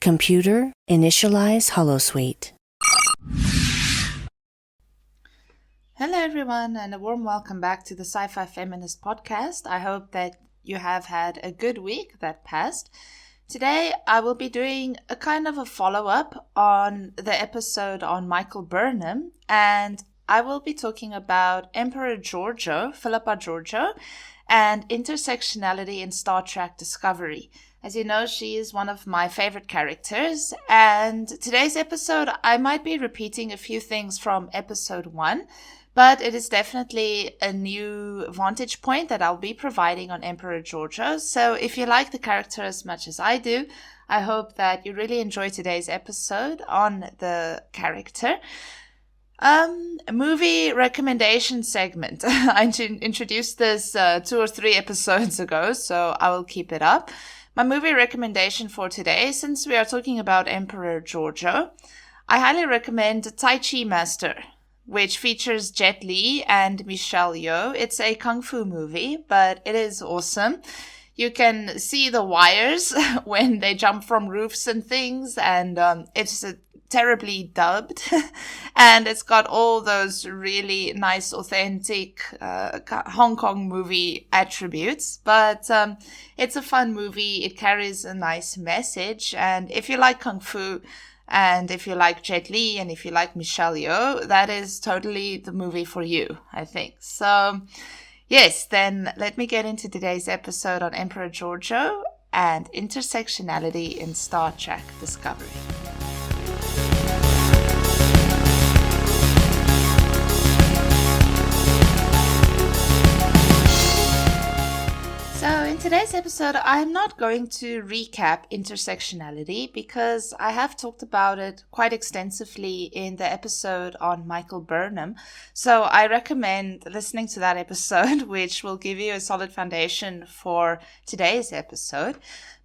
Computer, initialize holosuite. Hello everyone, and a warm welcome back to the Sci-Fi Feminist podcast. I hope that you have had a good week that passed. Today I will be doing a kind of a follow-up on the episode on Michael Burnham, and I will be talking about Emperor Georgiou, Phillipa Georgiou, and intersectionality in Star Trek Discovery. As you know, she is one of my favorite characters, and today's episode I might be repeating a few things from episode 1, but it is definitely a new vantage point that I'll be providing on Emperor Georgiou. So if you like the character as much as I do, I hope that you really enjoy today's episode on the character. Movie recommendation segment. I introduced this 2 or 3 episodes ago, so I will keep it up. My movie recommendation for today, since we are talking about Emperor Georgiou, I highly recommend Tai Chi Master, which features Jet Li and Michelle Yeoh. It's a kung fu movie, but it is awesome. You can see the wires when they jump from roofs and things, and it's terribly dubbed, and it's got all those really nice, authentic Hong Kong movie attributes. But it's a fun movie. It carries a nice message, and if you like kung fu, and if you like Jet Li, and if you like Michelle Yeoh, that is totally the movie for you, I think. So, yes, then let me get into today's episode on Emperor Georgiou and intersectionality in Star Trek Discovery. So in today's episode, I'm not going to recap intersectionality because I have talked about it quite extensively in the episode on Michael Burnham. So I recommend listening to that episode, which will give you a solid foundation for today's episode.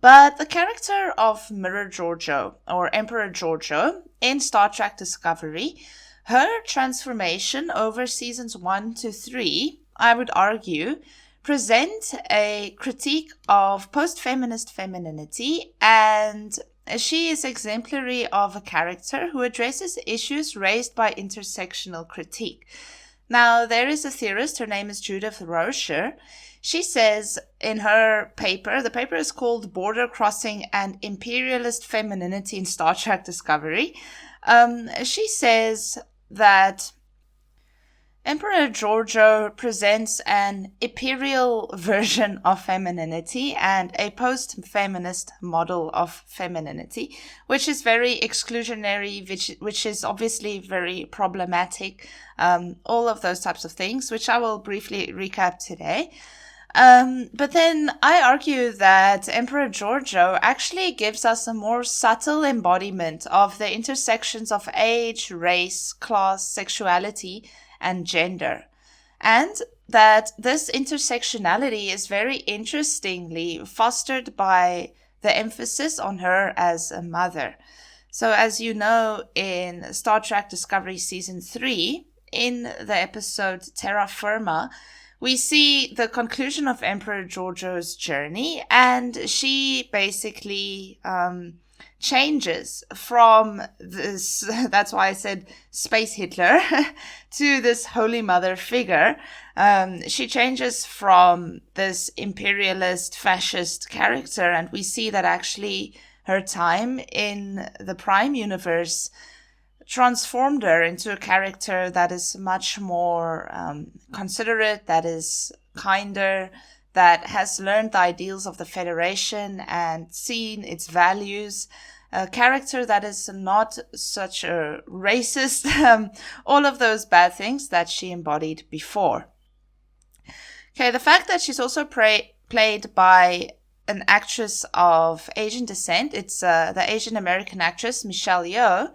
But the character of Mirror Georgiou, or Emperor Georgiou, in Star Trek Discovery, her transformation over seasons 1 to 3, I would argue, present a critique of post-feminist femininity, and she is exemplary of a character who addresses issues raised by intersectional critique. Now, there is a theorist, her name is Judith Rocher. She says in her paper, the paper is called Border Crossing and Imperialist Femininity in Star Trek Discovery. She says that Emperor Georgiou presents an imperial version of femininity and a post-feminist model of femininity, which is very exclusionary, which is obviously very problematic, all of those types of things, which I will briefly recap today. But then I argue that Emperor Georgiou actually gives us a more subtle embodiment of the intersections of age, race, class, sexuality, and gender, and that this intersectionality is very interestingly fostered by the emphasis on her as a mother. So as you know, in Star Trek Discovery Season 3, in the episode Terra Firma, we see the conclusion of Emperor Georgiou's journey, and she basically changes from this, that's why I said Space Hitler, to this Holy Mother figure. She changes from this imperialist, fascist character, and we see that actually her time in the Prime Universe transformed her into a character that is much more considerate, that is kinder, that has learned the ideals of the Federation and seen its values, a character that is not such a racist, all of those bad things that she embodied before. Okay, the fact that she's also played by an actress of Asian descent, it's the Asian American actress Michelle Yeoh,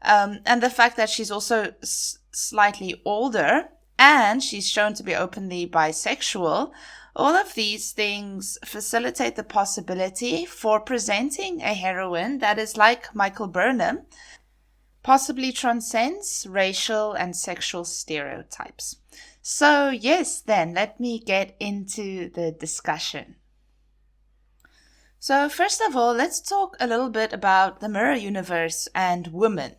and the fact that she's also slightly older and she's shown to be openly bisexual, all of these things facilitate the possibility for presenting a heroine that is like Michael Burnham, possibly transcends racial and sexual stereotypes. So yes, then let me get into the discussion. So first of all, let's talk a little bit about the mirror universe and women.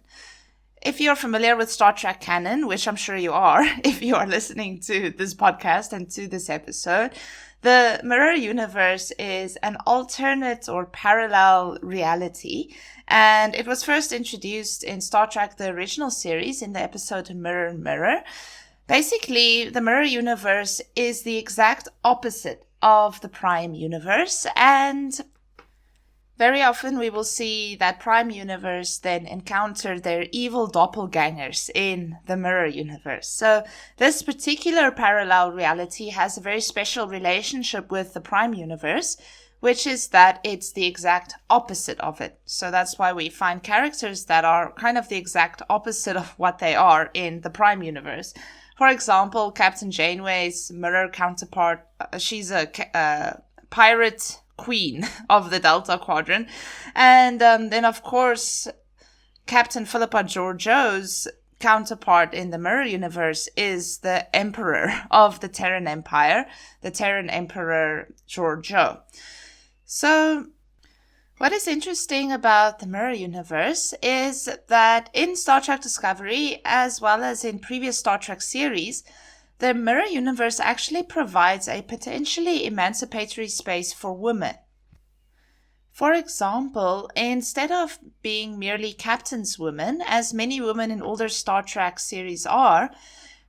If you're familiar with Star Trek canon, which I'm sure you are if you are listening to this podcast and to this episode, the mirror universe is an alternate or parallel reality, and it was first introduced in Star Trek, the original series, in the episode Mirror, Mirror. Basically, the mirror universe is the exact opposite of the prime universe, and very often we will see that prime universe then encounter their evil doppelgangers in the mirror universe. So this particular parallel reality has a very special relationship with the prime universe, which is that it's the exact opposite of it. So that's why we find characters that are kind of the exact opposite of what they are in the prime universe. For example, Captain Janeway's mirror counterpart, she's a pirate queen of the Delta Quadrant. And then, of course, Captain Phillipa Georgiou's counterpart in the mirror universe is the emperor of the Terran Empire, the Terran Emperor Georgiou. So what is interesting about the mirror universe is that in Star Trek Discovery, as well as in previous Star Trek series, the mirror universe actually provides a potentially emancipatory space for women. For example, instead of being merely captain's women, as many women in older Star Trek series are,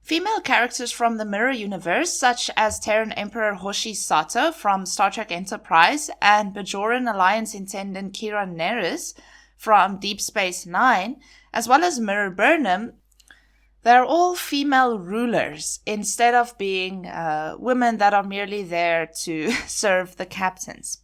female characters from the mirror universe, such as Terran Emperor Hoshi Sato from Star Trek Enterprise and Bajoran Alliance Intendant Kira Nerys from Deep Space Nine, as well as Mirror Burnham, they're all female rulers instead of being women that are merely there to serve the captains.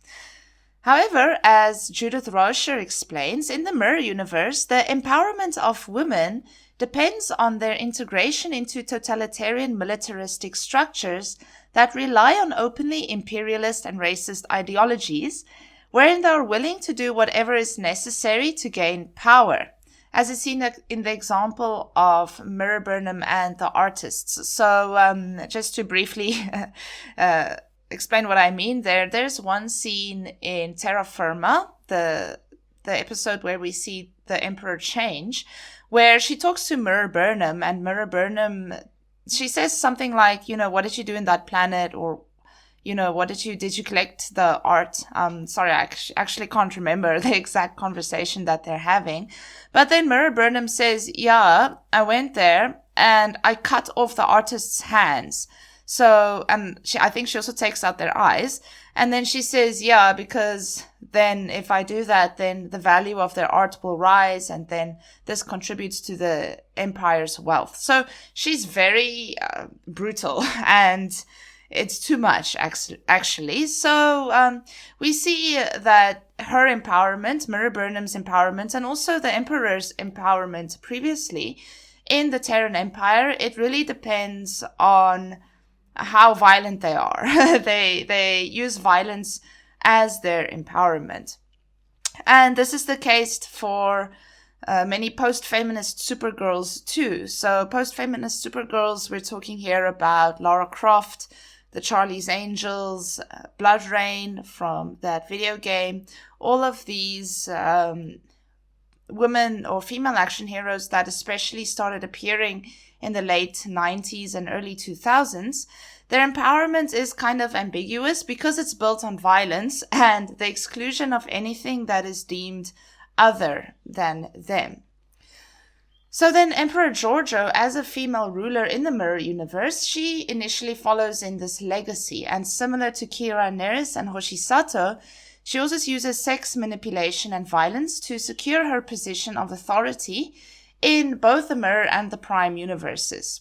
However, as Judith Roscher explains, in the mirror universe, the empowerment of women depends on their integration into totalitarian militaristic structures that rely on openly imperialist and racist ideologies, wherein they are willing to do whatever is necessary to gain power, as is seen in the example of Mirror Burnham and the artists. So just to briefly explain what I mean there's one scene in Terra Firma, the episode where we see the Emperor change, where she talks to Mirror Burnham, and Mirror Burnham, she says something like, what did you do in that planet? Or, did you collect the art? Sorry, I actually can't remember the exact conversation that they're having. But then Mirror Burnham says, yeah, I went there and I cut off the artist's hands. So, I think she also takes out their eyes. And then she says, yeah, because then if I do that, then the value of their art will rise, and then this contributes to the empire's wealth. So she's very brutal, and it's too much, actually. So we see that her empowerment, Mirror Burnham's empowerment, and also the emperor's empowerment previously in the Terran Empire, it really depends on how violent they are. They use violence as their empowerment. And this is the case for many post-feminist supergirls too. So post-feminist supergirls, we're talking here about Lara Croft, the Charlie's Angels, Blood Rain from that video game. All of these women or female action heroes that especially started appearing in the late 90s and early 2000s, their empowerment is kind of ambiguous because it's built on violence and the exclusion of anything that is deemed other than them. So then Emperor Georgiou, as a female ruler in the mirror universe, she initially follows in this legacy, and similar to Kira Nerys and Hoshi Sato, she also uses sex manipulation and violence to secure her position of authority in both the mirror and the prime universes.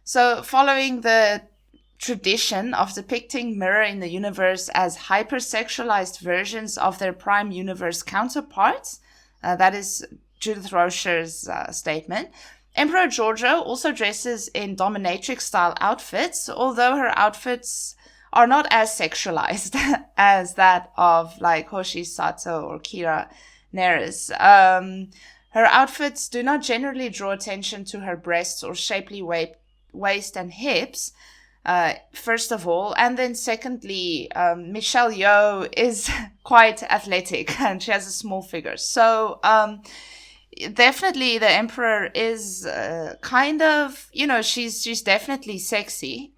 So following the tradition of depicting mirror in the universe as hypersexualized versions of their prime universe counterparts, that is Judith Roscher's statement, Emperor Georgiou also dresses in dominatrix-style outfits, although her outfits are not as sexualized as that of like Hoshi Sato or Kira Nerys. Her outfits do not generally draw attention to her breasts or shapely waist and hips, first of all. And then secondly, Michelle Yeoh is quite athletic and she has a small figure. So definitely the emperor is kind of, she's definitely sexy.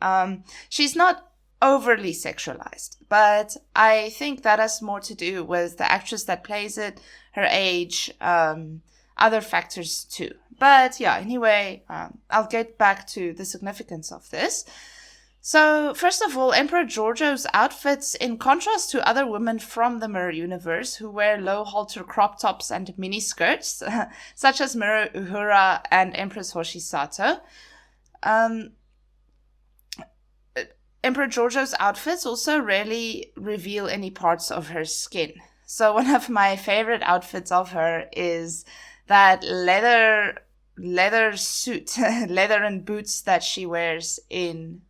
She's not overly sexualized, but I think that has more to do with the actress that plays it, her age, other factors too. But yeah, anyway, I'll get back to the significance of this. So, first of all, Emperor Georgiou's outfits, in contrast to other women from the Mirror universe who wear low-halter crop tops and miniskirts, such as Mirror Uhura and Empress Hoshi Sato, Emperor Georgiou's outfits also rarely reveal any parts of her skin. So, one of my favorite outfits of her is that leather suit, leather and boots that she wears in,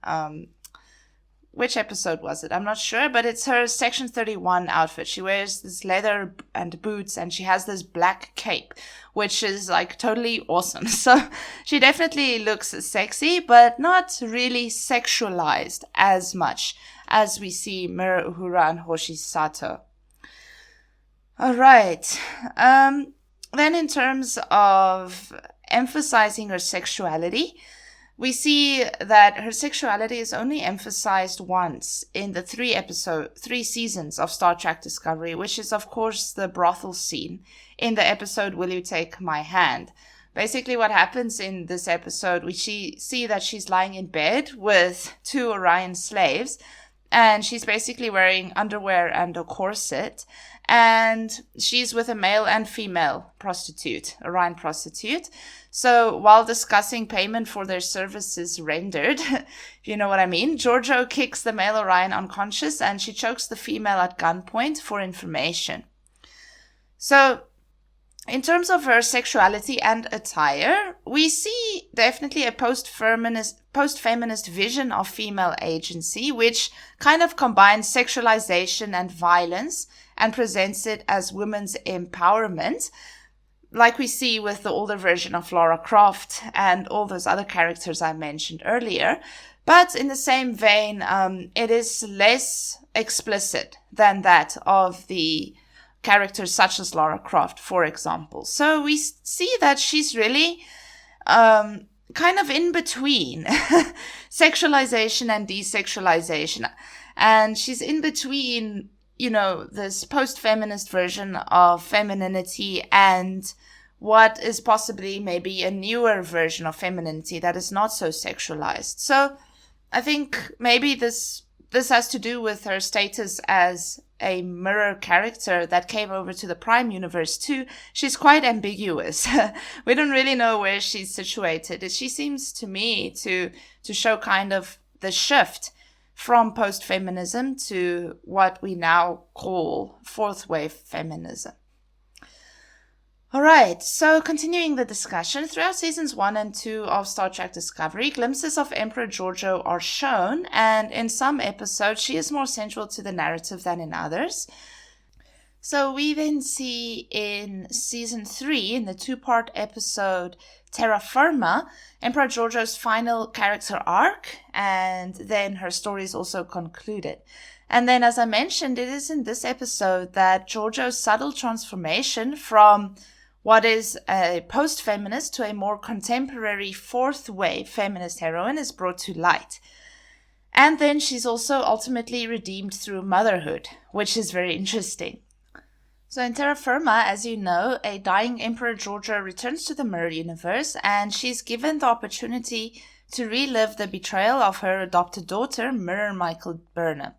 which episode was it? I'm not sure, but it's her Section 31 outfit. She wears this leather and boots and she has this black cape, which is like totally awesome. So she definitely looks sexy, but not really sexualized as much as we see Mirror Uhura and Hoshi Sato. All right. Then in terms of emphasizing her sexuality, we see that her sexuality is only emphasized once in the 3 seasons of Star Trek Discovery, which is of course the brothel scene in the episode Will You Take My Hand? Basically what happens in this episode, we see that she's lying in bed with 2 Orion slaves, and she's basically wearing underwear and a corset, and she's with a male and female prostitute, Orion prostitute. So while discussing payment for their services rendered, if you know what I mean, Georgiou kicks the male Orion unconscious and she chokes the female at gunpoint for information. So in terms of her sexuality and attire, we see definitely a post-feminist vision of female agency, which kind of combines sexualization and violence and presents it as women's empowerment, like we see with the older version of Lara Croft and all those other characters I mentioned earlier. But in the same vein, it is less explicit than that of the characters such as Lara Croft, for example. So we see that she's really kind of in between sexualization and desexualization. And she's in between, this post-feminist version of femininity and what is possibly maybe a newer version of femininity that is not so sexualized. So I think maybe this has to do with her status as a mirror character that came over to the Prime universe too. She's quite ambiguous. We don't really know where she's situated. She seems to me to show kind of the shift from post-feminism to what we now call fourth wave feminism. All right, so continuing the discussion, throughout seasons 1 and 2 of Star Trek Discovery, glimpses of Emperor Georgiou are shown, and in some episodes she is more central to the narrative than in others. So we then see in season 3, in the 2-part episode Terra Firma, Emperor Georgiou's final character arc, and then her story is also concluded. And then, as I mentioned, it is in this episode that Georgiou's subtle transformation from what is a post-feminist to a more contemporary fourth-wave feminist heroine is brought to light. And then she's also ultimately redeemed through motherhood, which is very interesting. So in Terra Firma, as you know, a dying Emperor Georgiou returns to the Mirror universe, and she's given the opportunity to relive the betrayal of her adopted daughter, Mirror Michael Burnham.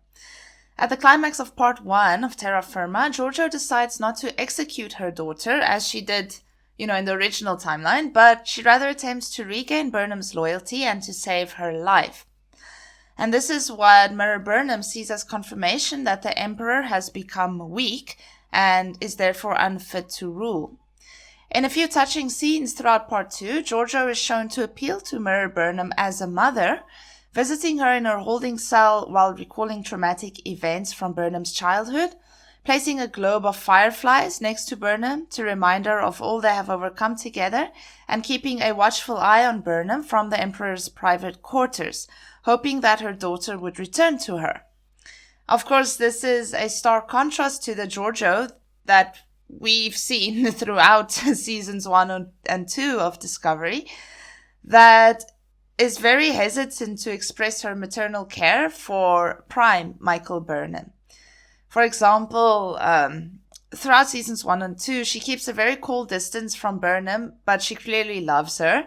At the climax of part 1 of Terra Firma, Georgiou decides not to execute her daughter as she did, in the original timeline, but she rather attempts to regain Burnham's loyalty and to save her life. And this is what Mirror Burnham sees as confirmation that the Emperor has become weak and is therefore unfit to rule. In a few touching scenes throughout part 2, Georgiou is shown to appeal to Mirror Burnham as a mother, visiting her in her holding cell while recalling traumatic events from Burnham's childhood, placing a globe of fireflies next to Burnham to remind her of all they have overcome together, and keeping a watchful eye on Burnham from the Emperor's private quarters, hoping that her daughter would return to her. Of course, this is a stark contrast to the Georgiou that we've seen throughout seasons 1 and 2 of Discovery, that is very hesitant to express her maternal care for Prime Michael Burnham. For example, throughout seasons 1 and 2, she keeps a very cool distance from Burnham, but she clearly loves her.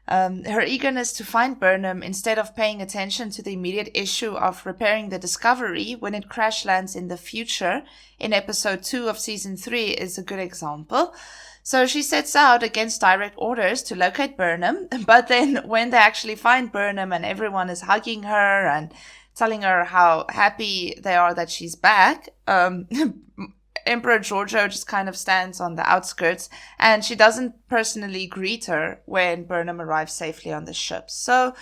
Her eagerness to find Burnham instead of paying attention to the immediate issue of repairing the Discovery when it crash lands in the future in episode 2 of season 3 is a good example. So she sets out against direct orders to locate Burnham, but then when they actually find Burnham and everyone is hugging her and telling her how happy they are that she's back, Emperor Georgiou just kind of stands on the outskirts, and she doesn't personally greet her when Burnham arrives safely on the ship. So,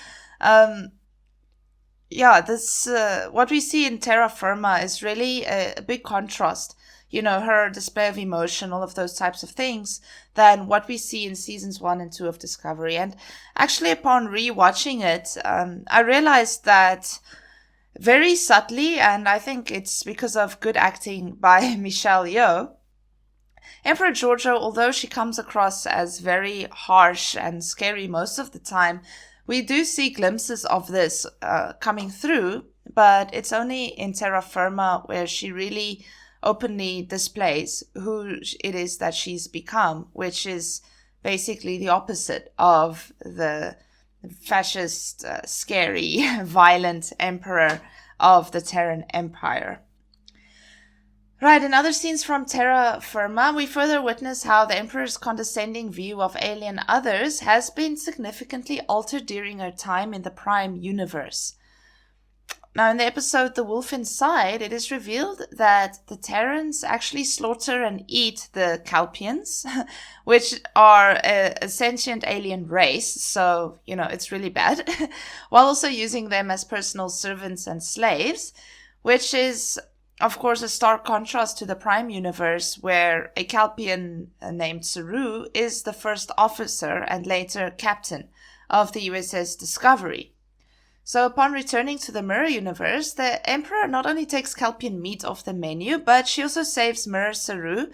what we see in Terra Firma is really a big contrast. You know, her display of emotion, all of those types of things, than what we see in seasons 1 and 2 of Discovery. And actually, upon rewatching it, I realized that very subtly, and I think it's because of good acting by Michelle Yeoh, Emperor Georgiou, although she comes across as very harsh and scary most of the time, we do see glimpses of this coming through, but it's only in Terra Firma where she really openly displays who it is that she's become, which is basically the opposite of the fascist, scary, violent emperor of the Terran Empire. Right, in other scenes from Terra Firma, we further witness how the Emperor's condescending view of alien others has been significantly altered during her time in the Prime universe. Now, in the episode The Wolf Inside, it is revealed that the Terrans actually slaughter and eat the Calpians, which are a sentient alien race, so, you know, it's really bad, while also using them as personal servants and slaves, which is, of course, a stark contrast to the Prime universe, where a Calpian named Saru is the first officer and later captain of the USS Discovery. So upon returning to the Mirror universe, the Emperor not only takes Calpian meat off the menu, but she also saves Mirror Saru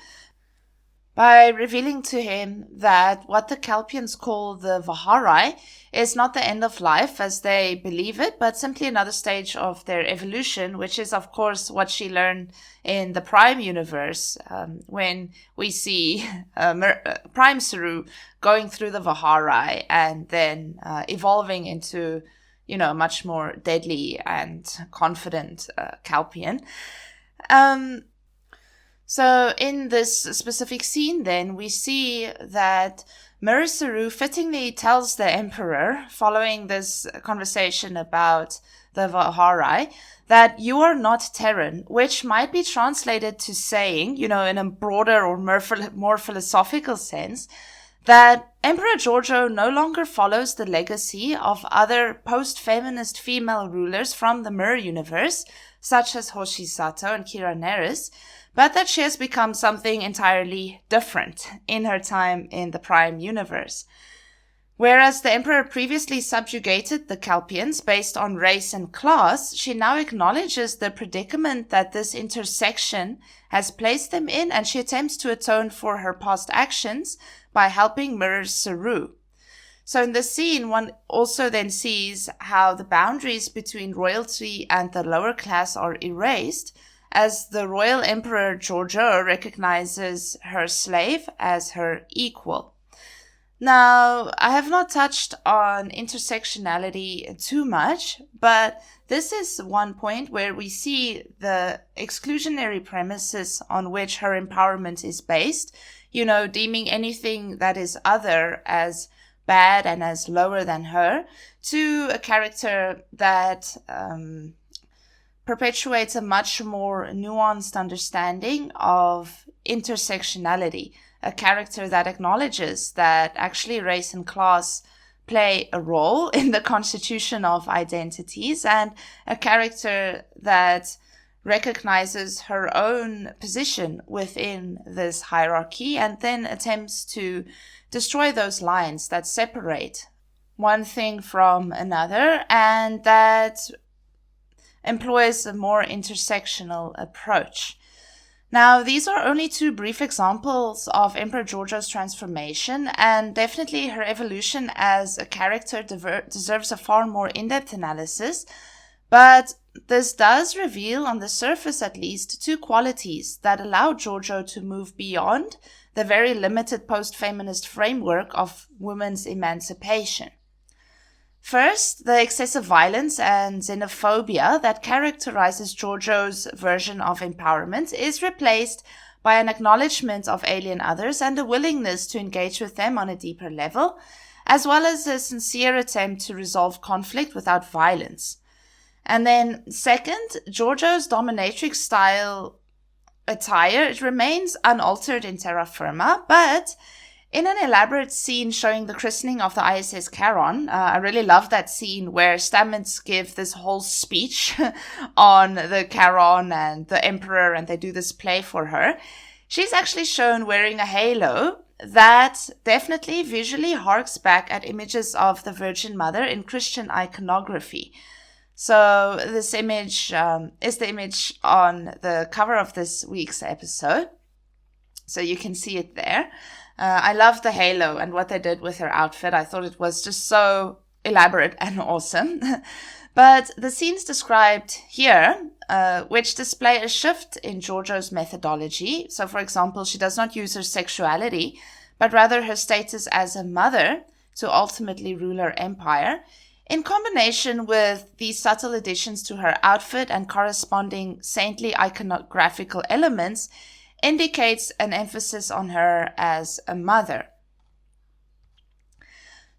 by revealing to him that what the Calpians call the Vaharai is not the end of life as they believe it, but simply another stage of their evolution, which is, of course, what she learned in the Prime universe, when we see Prime Saru going through the Vaharai and then evolving into, you know, much more deadly and confident Calpian. So in this specific scene, then, we see that Mirror Saru fittingly tells the Emperor, following this conversation about the Vaharai, that you are not Terran, which might be translated to saying, you know, in a broader or more philosophical sense, that Emperor Georgiou no longer follows the legacy of other post-feminist female rulers from the Mirror universe, such as Hoshi Sato and Kira Nerys, but that she has become something entirely different in her time in the Prime universe. Whereas the Emperor previously subjugated the Calpians based on race and class, she now acknowledges the predicament that this intersection has placed them in, and she attempts to atone for her past actions by helping Mirror Saru. So in this scene, one also then sees how the boundaries between royalty and the lower class are erased, as the Royal Emperor Georgiou recognizes her slave as her equal. Now, I have not touched on intersectionality too much, but this is one point where we see the exclusionary premises on which her empowerment is based, you know, deeming anything that is other as bad and as lower than her, to a character that perpetuates a much more nuanced understanding of intersectionality, a character that acknowledges that actually race and class play a role in the constitution of identities, and a character that recognizes her own position within this hierarchy and then attempts to destroy those lines that separate one thing from another, and that employs a more intersectional approach. Now, these are only two brief examples of Emperor Georgiou's transformation, and definitely her evolution as a character deserves a far more in-depth analysis. But this does reveal, on the surface at least, two qualities that allow Georgiou to move beyond the very limited post-feminist framework of women's emancipation. First, the excessive violence and xenophobia that characterizes Georgiou's version of empowerment is replaced by an acknowledgement of alien others and a willingness to engage with them on a deeper level, as well as a sincere attempt to resolve conflict without violence. And then second, Georgiou's dominatrix style attire, it remains unaltered in Terra Firma, but in an elaborate scene showing the christening of the ISS Charon, I really love that scene where Stamets give this whole speech on the Charon and the Emperor, and they do this play for her. She's actually shown wearing a halo that definitely visually harks back at images of the Virgin Mother in Christian iconography. So this image is the image on the cover of this week's episode. So you can see it there. I love the halo and what they did with her outfit. I thought it was just so elaborate and awesome. But the scenes described here, which display a shift in Georgiou's methodology. So, for example, she does not use her sexuality, but rather her status as a mother to ultimately rule her empire. In combination with these subtle additions to her outfit and corresponding saintly iconographical elements, indicates an emphasis on her as a mother.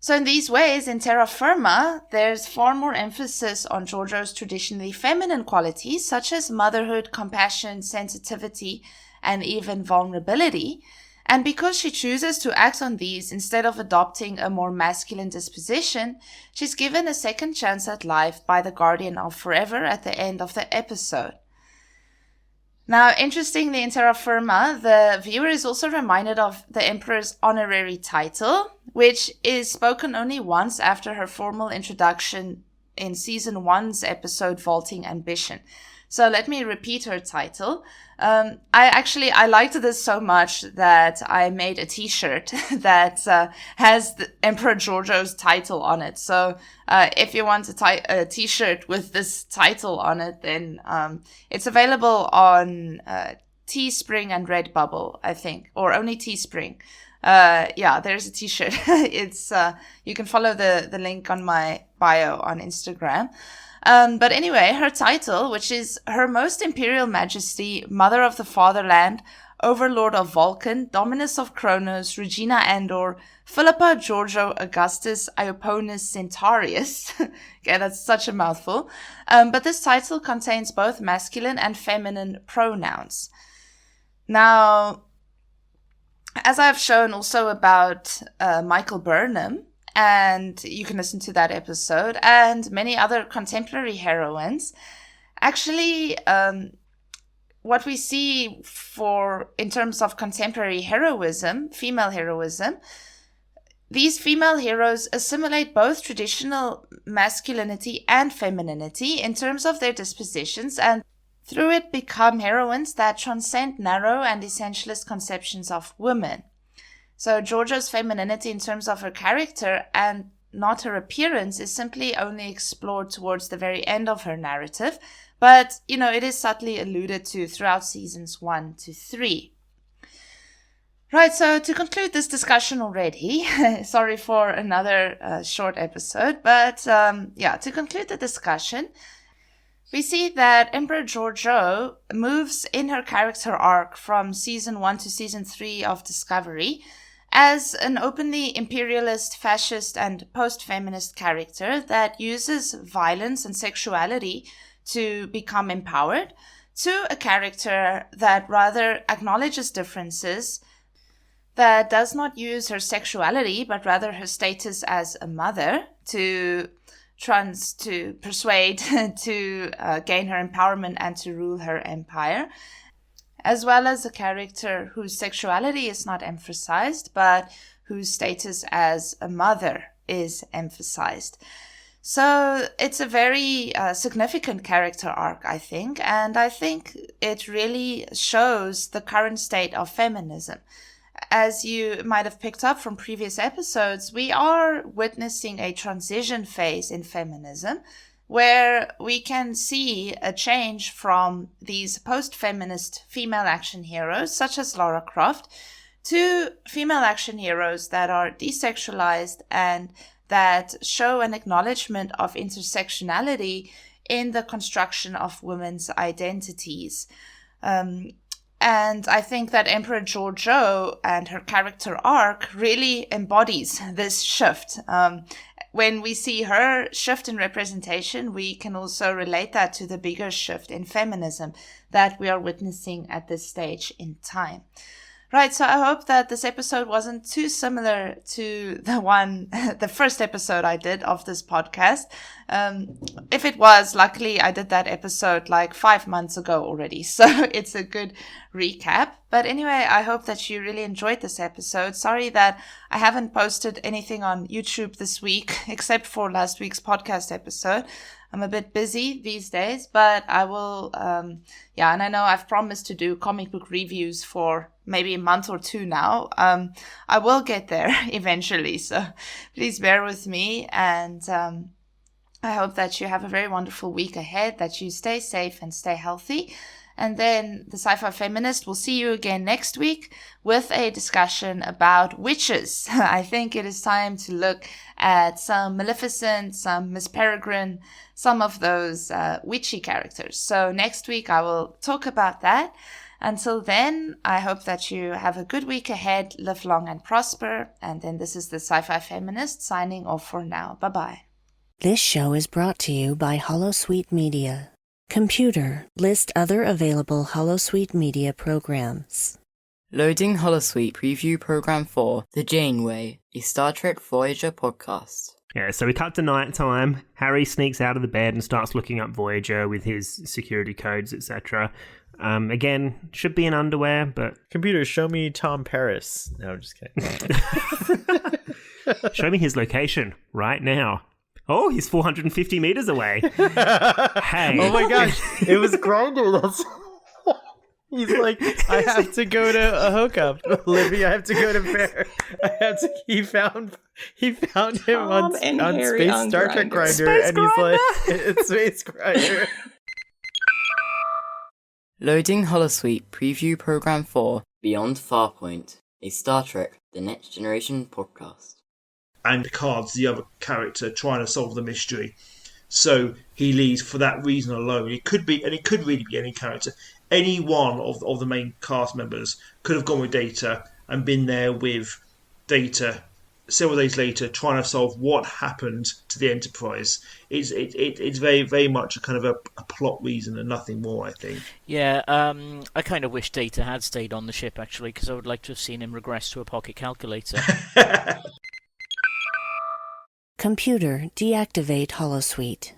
So in these ways, in Terra Firma, there's far more emphasis on Georgiou's traditionally feminine qualities, such as motherhood, compassion, sensitivity, and even vulnerability. And because she chooses to act on these instead of adopting a more masculine disposition, she's given a second chance at life by the Guardian of Forever at the end of the episode. Now, interestingly, in Terra Firma, the viewer is also reminded of the Emperor's honorary title, which is spoken only once after her formal introduction in Season 1's episode Vaulting Ambition. So let me repeat her title. I liked this so much that I made a t-shirt that has the Emperor Georgiou's title on it. So if you want a t-shirt with this title on it, then it's available on Teespring and Redbubble, I think, or only Teespring. There's a t-shirt. It's you can follow the link on my bio on Instagram. But anyway, her title, which is Her Most Imperial Majesty, Mother of the Fatherland, Overlord of Vulcan, Dominus of Kronos, Regina Andor, Phillipa Georgiou Augustus Ioponus Centaurus. Okay, that's such a mouthful. But this title contains both masculine and feminine pronouns. Now, as I've shown also about Michael Burnham, and you can listen to that episode, and many other contemporary heroines, actually, what we see in terms of contemporary heroism, female heroism, these female heroes assimilate both traditional masculinity and femininity in terms of their dispositions, and through it become heroines that transcend narrow and essentialist conceptions of women. So Georgiou's femininity in terms of her character and not her appearance is simply only explored towards the very end of her narrative, but, it is subtly alluded to throughout seasons 1 to 3. Right, so to conclude this discussion already, sorry for another short episode, but to conclude the discussion, we see that Emperor Georgiou moves in her character arc from season 1 to season 3 of Discovery as an openly imperialist, fascist, and post-feminist character that uses violence and sexuality to become empowered, to a character that rather acknowledges differences, that does not use her sexuality, but rather her status as a mother to persuade, to gain her empowerment and to rule her empire, as well as a character whose sexuality is not emphasized, but whose status as a mother is emphasized. So it's a very significant character arc, I think, and I think it really shows the current state of feminism. As you might have picked up from previous episodes, we are witnessing a transition phase in feminism where we can see a change from these post-feminist female action heroes, such as Lara Croft, to female action heroes that are desexualized and that show an acknowledgement of intersectionality in the construction of women's identities. And I think that Emperor Georgiou and her character arc really embodies this shift. When we see her shift in representation, we can also relate that to the bigger shift in feminism that we are witnessing at this stage in time. Right, so I hope that this episode wasn't too similar to the first episode I did of this podcast. If it was, luckily I did that episode like 5 months ago already, so it's a good recap. But anyway, I hope that you really enjoyed this episode. Sorry that I haven't posted anything on YouTube this week, except for last week's podcast episode. I'm a bit busy these days, but I will, and I know I've promised to do comic book reviews for maybe a month or two now. I will get there eventually, so please bear with me, and I hope that you have a very wonderful week ahead, that you stay safe and stay healthy. And then the Sci-Fi Feminist will see you again next week with a discussion about witches. I think it is time to look at some Maleficent, some Miss Peregrine, some of those witchy characters. So next week I will talk about that. Until then, I hope that you have a good week ahead, live long and prosper. And then this is the Sci-Fi Feminist signing off for now. Bye-bye. This show is brought to you by Holosuite Media. Computer, list other available Holosuite Media programs. Loading Holosuite Preview Program 4, The Janeway, a Star Trek Voyager podcast. Yeah, so we cut to night time. Harry sneaks out of the bed and starts looking up Voyager with his security codes, etc. Again, should be in underwear, but... Computer, show me Tom Paris. No, I'm just kidding. Show me his location right now. Oh, he's 450 meters away. Hey. Oh my gosh, it was Grindr. That's... He's like, I have to go to a hookup. Libby, I have to go to Bear. He found him on Space Star Trek Grindr, and he's like, it's Space Grindr. Loading Holosuite Preview Program 4, Beyond Farpoint, a Star Trek The Next Generation podcast. And Picard's the other character trying to solve the mystery. So he leaves for that reason alone. It could really be any character. Any one of the main cast members could have gone with Data and been there with Data several days later trying to solve what happened to the Enterprise. It's very, very much a kind of a plot reason and nothing more, I think. Yeah, I kind of wish Data had stayed on the ship, actually, because I would like to have seen him regress to a pocket calculator. Computer, deactivate Holosuite.